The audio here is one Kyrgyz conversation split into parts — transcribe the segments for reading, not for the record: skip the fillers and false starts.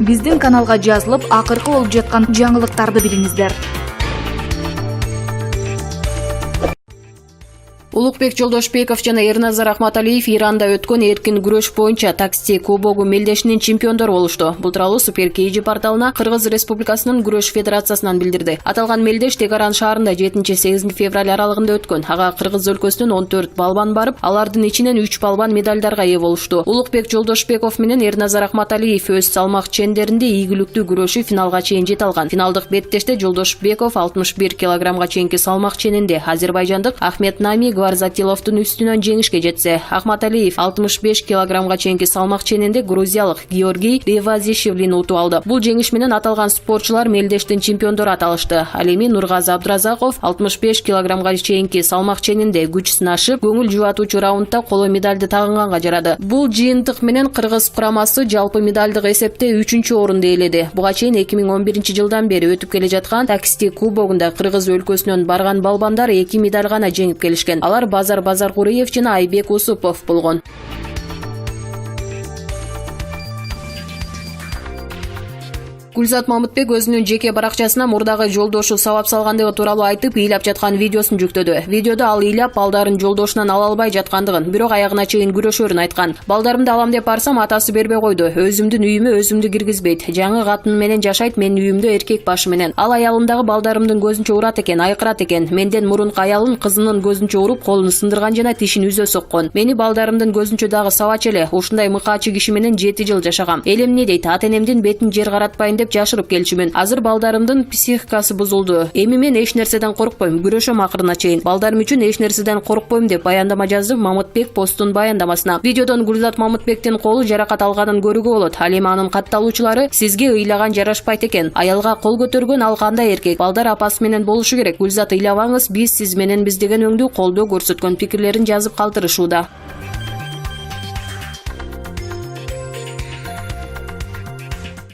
биздин каналга жазылып, акыркы болуп жаткан жаңылыктарды билиңиздер. Улукбек Жолдошбеков жана Эрназар Ахматалиев Иранда өткөн эркин күрөш боюнча такси кубогу мелдешинин чемпиондору болушту. Бул тууралуу Супер KG порталына Кыргыз Республикасынын күрөш федерациясынан билдирди. Аталган мелдеш Тегеран шаарында 7-8 февраль аралыгында өткөн. Ага Кыргыз өлкөсүнөн 14 балбан барып, алардын ичинен 3 балбан медальдарга ээ болушту. Улукбек Жолдошбеков менен Эрназар Ахматалиев өз салмак чендеринде ийгиликтүү күрөшүп финалга чейин жете алган. Финалдык беттеште Жолдошбеков 61 килограммга чейинки салмак ченинде азербайжандык Ахмет Нами Гварзатиловдун үстүнөн жеңишке жетсе, Ахматалиев 65 килограммга чейинки салмак ченинде грузиялык Георгий Ревазишвилини утуп алды. Бул жеңиш менен аталган спортчулар мелдештин чемпиондору аталышты. Ал эми Нургазы Абдразаков 65 килограммга чейинки салмак ченинде күч сынашып, көңүл жубатуучу раундда коло медальды тагынганга жарады. Бул жыйынтык менен Кыргыз курамасы жалпы медальдык эсепте 3-орунду ээледи. Буга чейин 2011-жылдан бери өтүп келе жаткан такси кубогунда Кыргыз өлкөсүнөн барган балбандар 2 медаль гана жеңип келишкен. Алар Базар Базаркуриев жана Айбек Усупов болгон. Гүлзат Мамытбек өзүнүн жеке баракчасына мурдагы жолдошу сабап салгандыгы тууралуу айтып, ыйлап жаткан видеосун жүктөдү. Видеодо ал ыйлап балдарын жолдошунан ала албай жаткандыгын, бирок аягына чейин күрөшөрүн айткан. Балдарымды алам деп барсам, атасы бербей койду. Өзүмдүн үйүмө өзүмдү киргизбейт. Жаңы катын менен жашайт, менин үйүмдө эркек башы менен. Ал аялымдагы балдарымдын көзүнчө урат экен, айкырат экен. Менден мурунку аялын кызынын көзүнчө уруп, колун сындырган жана тишин үзө соккон. Мени балдарымдын көзүнчө дагы сабач эле. Ушундай мыкаачы киши менен 7 жыл жашагам. Эл эмне дейт? Ата-энемдин бетин жер каратпайын деп жашырып келчүмүн. Азыр балдарымдын психикасы бузулду. Эми мен эч нерседен коркпойм, күрөшөм акырына чейин. Балдарым үчүн эч нерседен коркпойм деп баяндама жазды Мамытбек посттун баяндамасына. Видеодон Гүлзат Мамытбектин колу жаракат алганын көрүүгө болот. Ал эми анын катталуучулары сизге ыйлаган жарашпайт экен. Аялга кол көтөргөн ал кандай эркек? Балдар апасы менен болушу керек. Гүлзат ыйлабаңыз, биз сиз менен биз деген өңдүү колдоо көрсөткөн пикирлерин жазып калтырышууда.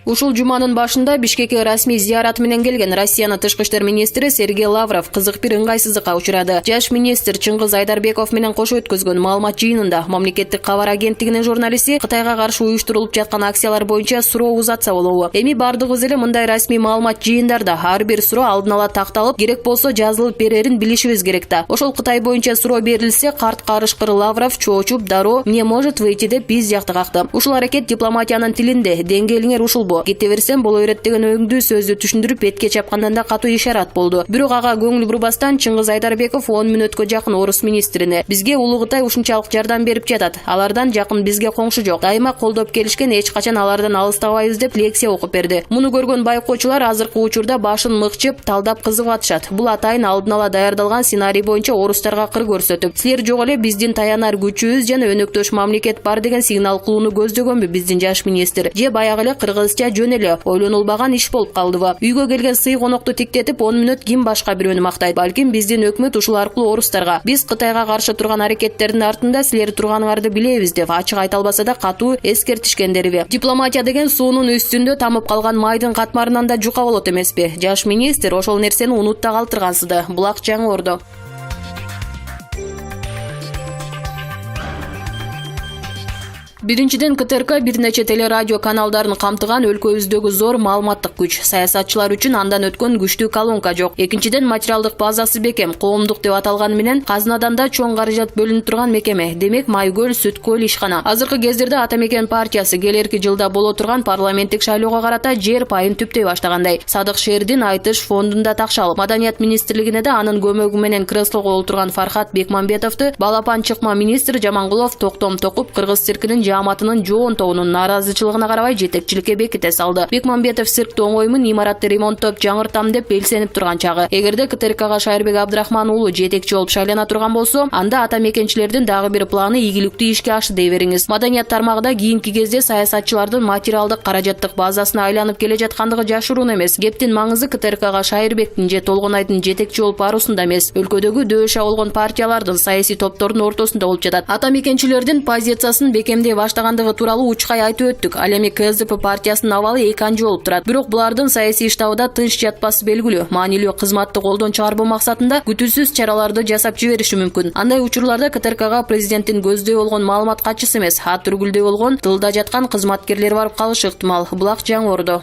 Ушул жуманын башында Бишкекке расмий зыярат менен келген Россиянын тышкы иштер министри Сергей Лавров кызык бир ыңгайсыздыкка учурады. Жаш министр Чыңгыз Айдарбеков менен кошо өткөзгөн маалымат жыйынында мамлекеттик кабар агенттигинин журналисти Кытайга каршы уюштурулуп жаткан акциялар боюнча суроо узатса болобу? Эми бардыгыбыз эле мындай расмий маалымат жыйындарда ар бир суроо алдын ала такталып, керек болсо жазылып берерин билишибиз керек да. Ошол Кытай боюнча суроо берилсе, карт карышкыр Лавров чоочуп дароо не может выйти деп биз жакты какты. Ушул аракет дипломатиянын тилинде, деңгээлиңер ушул кете берсем боло берет деген өңдүү сөздү түшүндүрүп бетке чапкандан да катуу ишарат болду. Бирок ага көңүл бурбастан Чыңгыз Айдарбеков 10 мүнөткө жакын орус министрине бизге Улуу Кытай ушунчалык жардам берип жатат. Алардан жакын бизге коңшу жок. Дайыма колдоп келишкен, эч качан алардан алыстабайбыз деп лекция окуп берди. Муну көргөн байкоочулар азыркы учурда башын мыкчып, талдап кызыгып атышат. Бул атайын алдын ала даярдалган сценарий боюнча орустарга кыр көрсөтүп, силер жок эле биздин таянар күчүбүз жана өнөктөш мамлекет бар деген сигнал кылууну көздөгөнбү биздин жаш министр? Же баягы эле кыргызча жөн эле ойлонулбаган иш болуп калдыбы? Үйгө келген сый конокту тиктетип 10 мүнөт ким башка бирөөнү мактайт? Балким биздин өкмөт ушул аркылуу орустарга биз Кытайга каршы турган аракеттердин артында силер турганыңарды билебиз деп ачык айта албаса да катуу эскертишкендериби? Дипломатия деген суунун үстүндө тамып калган майдын катмарынан да жука болот эмеспи? Жаш министр ошол нерсени унутта калтыргансыды. Булак жаңы Ордо. Биринчиден, КТРК бир нече телерадио каналдарын камтыган өлкөбүздөгү зор маалыматтык күч. Саясатчылар үчүн андан өткөн күчтүү колонка жок. Экинчиден, материалдык базасы бекем, коомдук деп аталган менен казынадан да чоң каражат бөлүнүп турган мекеме. Демек, Майкөл, Сүткөл ишкана. Азыркы кездерде Ата Мекен партиясы келерки жылда боло турган парламенттик шайлоого карата жер пайын түптөй баштагандай. Садык Шердин айтыш фондунда такшалып, Маданият министрлигине да анын көмөгү менен креслого олтурган Фархат Бекмамбетовду балапан чыкма министр Жамангулов токтом токуп кыргыз циркинин жааматынын жоон тобунун нааразычылыгына карабай жетекчиликке беките салды. Бекмамбетов циркти оңоймун, имаратты ремонттоп жаңыртам деп белсенип турган чагы. Эгерде КТРКга Шайырбек Абдрахман уулу жетекчи болуп шайлана турган болсо, анда ата мекенчилердин дагы бир планы ийгиликтүү ишке ашты дей бериңиз. Маданият тармагында кийинки кезде саясатчылардын материалдык каражаттык базасына айланып келе жаткандыгы жашыруун эмес. Кептин маңызы КТРКга Шайырбектин же Толгонайдын жетекчи болуп баруусунда эмес, өлкөдөгү дөөшө болгон партиялардын саясий топтордун ортосунда болуп жатат. Ата мекенчилердин позициясын бекемдей баштагандыгы тууралуу учкай айтып өттүк. Ал эми КСДП партиясынын абалы эки анча болуп турат. Бирок булардын саясий штабыда тынч жатпасы белгилүү. Маанилүү кызматты колдон чыгарбоо максатында күтүүсүз чараларды жасап жибериши мүмкүн. Андай учурларда КТРКга президенттин көздөй болгон маалымат катчысы эмес, ат түргүлдөй болгон тылда жаткан кызматкерлер барып калышы ыктымал. Булак жаңы Ордо.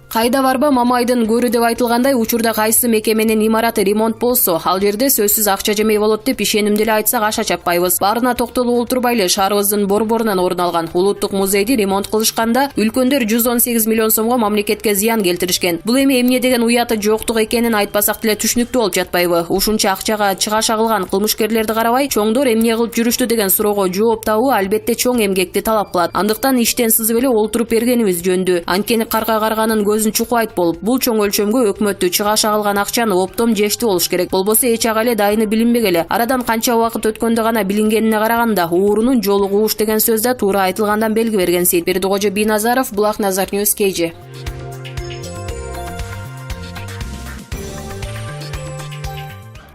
Кайда барба Мамайдын көрү деп айтылгандай, учурда кайсы мекеменин имараты ремонт болсо, ал жерде сөзсүз акча жемей болот деп ишенимди эле айтсак аша чаппайбыз. Баарына токтолуп олтурбайлы, шаарыбыздын борборунан орун алган улуттук музейди ремонт кылышканда үлкөндөр 118 миллион сомго мамлекетке зыян келтиришкен. Бул эми эмне деген уяты жоктук экенин айтпасак деле түшүнүктүү болуп жатпайбы? Ушунча акчага чыга шагылган кылмышкерлерди карабай, чоңдор эмне кылып жүрүштү деген суроого жооп табуу албетте чоң эмгекти талап кылат. Андыктан иштен сызып эле олтуруп бергенибиз жөндүү. Анткени карга карганын көзүн чукуайт болуп, бул чоң өлчөмгө өкмөттү чыга шагылган акчаны оптом жешти болуш керек. Болбосо эч ага эле дайыны билинбек эле. Арадан канча убакыт өткөндө гана билингенине караганда, уурунун жолу кууш деген сөз да туура айтылгандан белги берген Сейит Бердикожо Бийназаров, Булак Назар Ньюс, KG.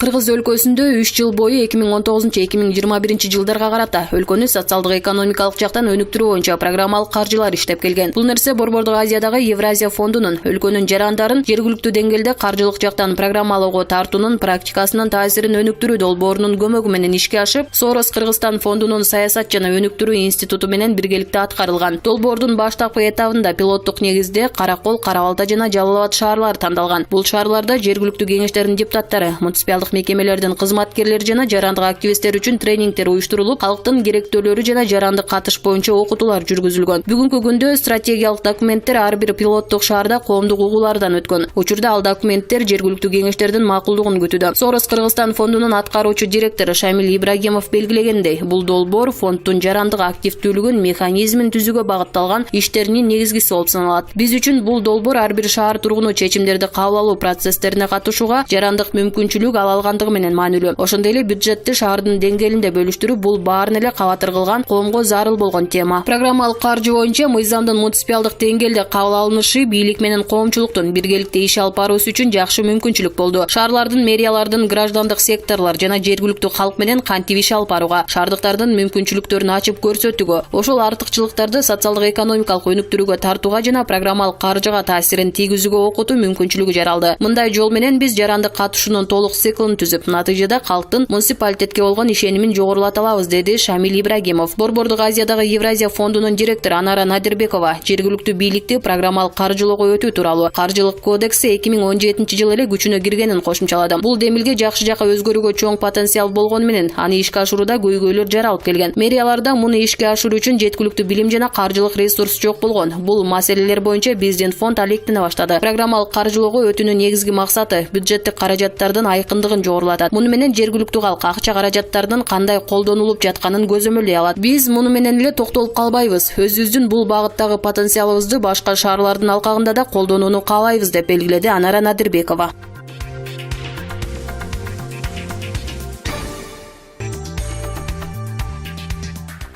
Кыргыз өлкөсүндө 3 жыл бою 2019-2021 жылдарга карата өлкөнү социалдык экономикалык жактан өнүктүрүү боюнча программалык каржылар иштеп келген. Бул нерсе Борбордук Азиядагы Евразия фондунун өлкөнүн жарандарын жергиликтүү деңгээлде каржылык жактан программалоого тартуунун практикасынын таасирин өнүктүрүү долбоорунун көмөгү менен ишке ашып, Сорос Кыргызстан фондунун саясат жана өнүктүрүү институту менен биргеликте аткарылган. Долбоордун баштапкы этабында пилоттук негизде Каракол, Кара-Балта жана Жалал Абад шаарлары тандалган. Бул шаарларда жергиликтүү кеңештердин депутаттары, муниципалдык мекемелердин кызматкерлери жана жарандык активисттер үчүн тренингдер уюштурулуп, калктын керектөөлөрү жана жарандык катыш боюнча окутуулар жүргүзүлгөн. Бүгүнкү күндө стратегиялык документтер ар бир пилоттук шаарда коомдук угуулардан өткөн. Учурда ал документтер жергиликтүү кеңештердин макулдугун күтүүдө. Сорос Кыргызстан фондунун аткаруучу директору Шамил Ибрагимов белгилегендей, бул долбоор фонддун жарандык активдүүлүгүн механизмин түзүүгө багытталган иштеринин негизгиси болуп саналат. Биз үчүн бул долбоор ар бир шаар тургуну чечимдерди кабыл алуу процесстерине катышууга жарандык мүмкүнчүлүк ала алгандыгы менен маанилүү. Ошондой эле бюджетти шаардын деңгээлинде бөлүштүрүү бул баарын эле кабатыр кылган, коомго зарыл болгон тема. Программалык каржы боюнча мыйзамдын муниципалдык деңгээлде кабыл алынышы бийлик менен коомчулуктун биргеликте иш алып баруусу үчүн жакшы мүмкүнчүлүк болду. Шаарлардын мэриялардын граждандык секторлор жана жергиликтүү калк менен кантип иш алып барууга, шаардыктардын мүмкүнчүлүктөрүн ачып көрсөтүүгө, ошол артыкчылыктарды социалдык экономикалык өнүктүрүүгө тартууга жана программалык каржыга таасирин тийгизүүгө окутуу мүмкүнчүлүгү жаралды. Мындай жол менен биз жарандык катышуунун толук циклын түзүп, натыйжада калктын муниципалитетке болгон ишенимин жогорулата алабыз, деди Шамил Ибрагимов. Борбордук Азиядагы Евразия фондунун директору Анара Надирбекова жергиликтүү бийликти программалык каржылоого өтүү тууралуу каржылык кодекси 2017 жылы эле күчүнө киргенин кошумчалады. Бул демилге жакшы жака өзгөрүүгө чоң потенциал болгону менен аны ишке ашырууда көйгөйлөр жаралып келген. Мэрияларда муну ишке ашыруу үчүн жеткиликтүү билим жана каржылык ресурс жок болгон. Бул маселелер боюнча биздин фонд алектене баштады. Программалык каржылоого өтүүнүн негизги максаты бюджеттик каражаттардын айкындыгын жогорулатат. Муну менен жергиликтүү калк акча каражаттардын кандай колдонулуп жатканын көзөмөлдөй алат. Биз муну менен эле токтолуп калбайбыз. Өзүбүздүн бул багыттагы потенциалыбызды башка шаарлардын алкагында да колдонууну каалайбыз, деп белгиледи Анара Надирбекова.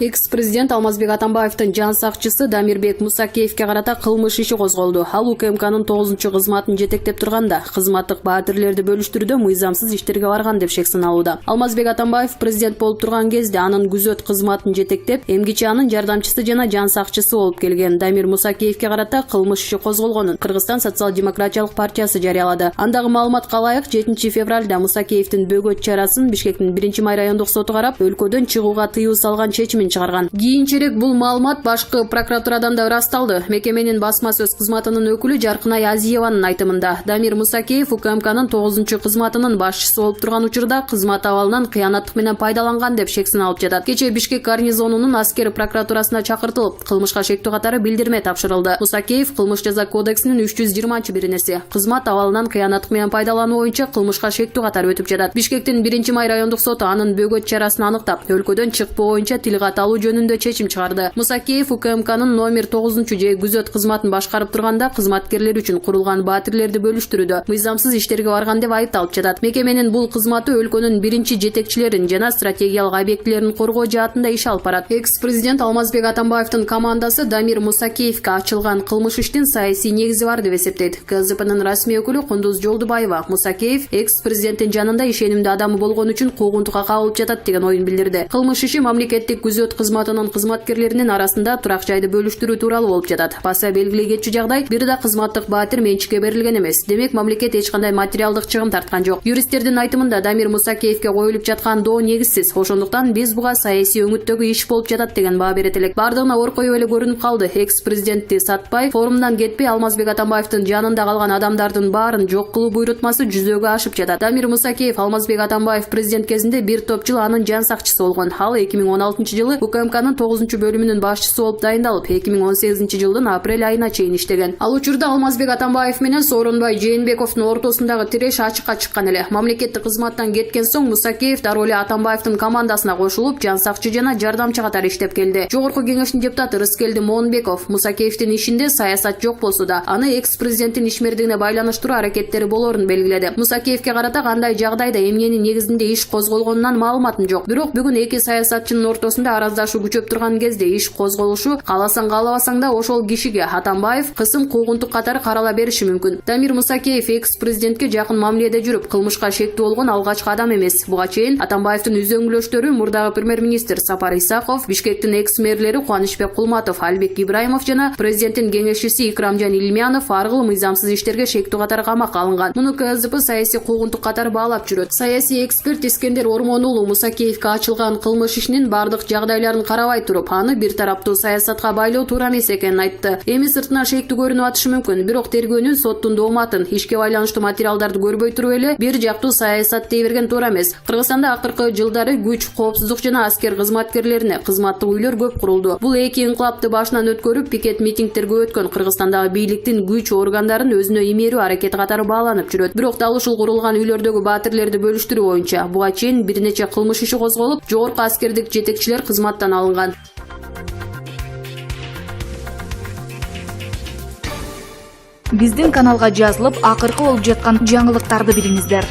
Экс-президент Алмазбек Атамбаевдин жан сакчысы Дамирбек Мусакеевке карата кылмыш иши козголду. Ал УКМКнын 9-кызматын жетектеп турганда кызматтык баатирлерди бөлүштүрүүдө мыйзамсыз иштерге барган деп шек саналууда. Алмазбек Атамбаев президент болуп турган кезде анын күзөт кызматын жетектеп, эмгиче анын жардамчысы жана жан сакчысы болуп келген Дамир Мусакеевке карата кылмыш иши козголгонун Кыргызстан социал-демократиялык партиясы жарыялады. Андагы маалыматка ылайык 7 февралда Мусакеевдин бөгөт чарасын Бишкектин 1-май райондук соту карап, өлкөдөн чыгууга тыюу салган чечимин чыгарган. Кийинчерээк бул маалымат башкы прокуратурадан да ырасталды. Мекеменин басма сөз кызматынын өкүлү Жаркынай Азиеванын айтымында, Дамир Мусакеев УКМКнын 9-кызматынын башчысы болуп турган учурда кызмат абалынан кыянаттык менен пайдаланган деп шек саналып жатат. Кечээ Бишкек гарнизонунун аскер прокуратурасына чакыртылып, кылмышка шектүү катары билдирме тапшырылды. Мусакеев кылмыш жаза кодексинин 320-беренеси кызмат абалынан кыянаттык менен пайдалануу боюнча кылмышка шектүү катары өтүп жатат. Бишкектин 1-май райондук соту анын бөгөт чарасын аныктап, өлкөдөн чыкпоо боюнча тил катар кызмат алуу жөнүндө чечим чыгарды. Мусакеев УКМКнын номер 9 же күзөт кызматын башкарып турганда кызматкерлер үчүн курулган батирлерди бөлүштүрүүдө мыйзамсыз иштерге барган деп айыпталып жатат. Мекеменин бул кызматы өлкөнүн биринчи жетекчилерин жана стратегиялык объектилерин коргоо жаатында иш алып барат. Экс-президент Алмазбек Атамбаевдин командасы Дамир Мусакеевке ачылган кылмыш иштин саясий негизи бар деп эсептейт. КСДПнын расмий өкүлү Кундуз Жолдубаева Мусакеев экс-президенттин жанында ишенимдүү адамы болгон үчүн куугунтукка кабылып жатат деген оюн билдирди. Кылмыш иши мамлекеттик күзөт кызматынын кызматкерлеринин арасында турак жайды бөлүштүрүү тууралуу болуп жатат. Баса белгилей кетчү жагдай бир да кызматтык батир менчикке берилген эмес. Демек мамлекет эч кандай материалдык чыгым тарткан жок. Юристтердин айтымында Дамир Мусакеевке коюлуп жаткан доо негизсиз. Ошондуктан биз буга саясий өңүттөгү иш болуп жатат деген баа берет элек. Бардыгына ор коюп эле көрүнүп калды. Экс-президентти сатпай, форумдан кетпей Алмазбек Атамбаевдин жанында калган адамдардын баарын жок кылуу буйрутмасы жүзөгө ашып жатат. Дамир Мусакеев Алмазбек Атамбаев президент кезинде бир топ жыл анын жан сакчысы болгон. Ал 2016-жылы УКМКнын 9-бөлүмүнүн башчысы болуп дайындалып, 2018-жылдын апрель айына чейин иштеген. Ал учурда Алмазбек Атамбаев менен Сооронбай Жээнбековдун ортосундагы тиреш ачыкка чыккан эле. Мамлекеттик кызматтан кеткен соң Мусакеев дароо эле Атамбаевдин командасына кошулуп, жан сакчы жана жардамчы катары иштеп келди. Жогорку кеңештин депутаты Рыскелди Моонбеков Мусакеевдин ишинде саясат жок болсо да, аны экс-президенттин ишмердигине байланыштыруу аракеттери болоорун белгиледи. Мусакеевке карата кандай жагдайда эмненин негизинде иш козголгонунан маалыматым жок. Бирок бүгүн эки саясатчынын ортосунда араздашуу күчөп турган кезде иш козголушу кааласаң каалабасаң да ошол кишиге Атамбаев кысым куугунтук катары карала бериши мүмкүн. Дамир Мусакеев экс-президентке жакын мамиледе жүрүп, кылмышка шектүү болгон алгачкы адам эмес. Буга чейин Атамбаевдин үзөңгүлөштөрү мурдагы премьер-министр Сапар Исаков, Бишкектин экс-мэрлери Кубанычбек Кулматов, Албек Ибраимов жана президенттин кеңешчиси Икрамжан Илмянов ар кыл мыйзамсыз иштерге шектүү катары камакка алынган. Муну КСДП саясий куугунтук катары баалап жүрөт. Саясий эксперт Искендер Ормон уулу Мусакеевке ачылган кылмыш ишинин бардык жагдайларын карабай туруп, аны бир тараптуу саясатка байлоо туура эмес экенин айтты. Эми сыртынан шектүү көрүнүп атышы мүмкүн, бирок тергөөнүн соттун дооматын, ишке байланыштуу материалдарды көрбөй туруп эле бир жактуу саясат дей берген туура эмес. Кыргызстанда акыркы жылдары күч, коопсуздук жана аскер кызматкерлерине кызматтык үйлөр көп курулду. Бул эки инкылапты башынан өткөрүп, пикет митингдер көп өткөн Кыргызстандагы бийликтин күч органдарын өзүнө имерүү аракети катары бааланып жүрөт. Бирок дал ушул курулган үйлөрдөгү батирлерди бөлүштүрүү боюнча буга чейин бир нече кылмыш иши козголуп, жогорку аскердик жетекчилер кызматтан алынган. Биздин каналга жазылып, акыркы болуп жаткан жаңылыктарды билиңиздер.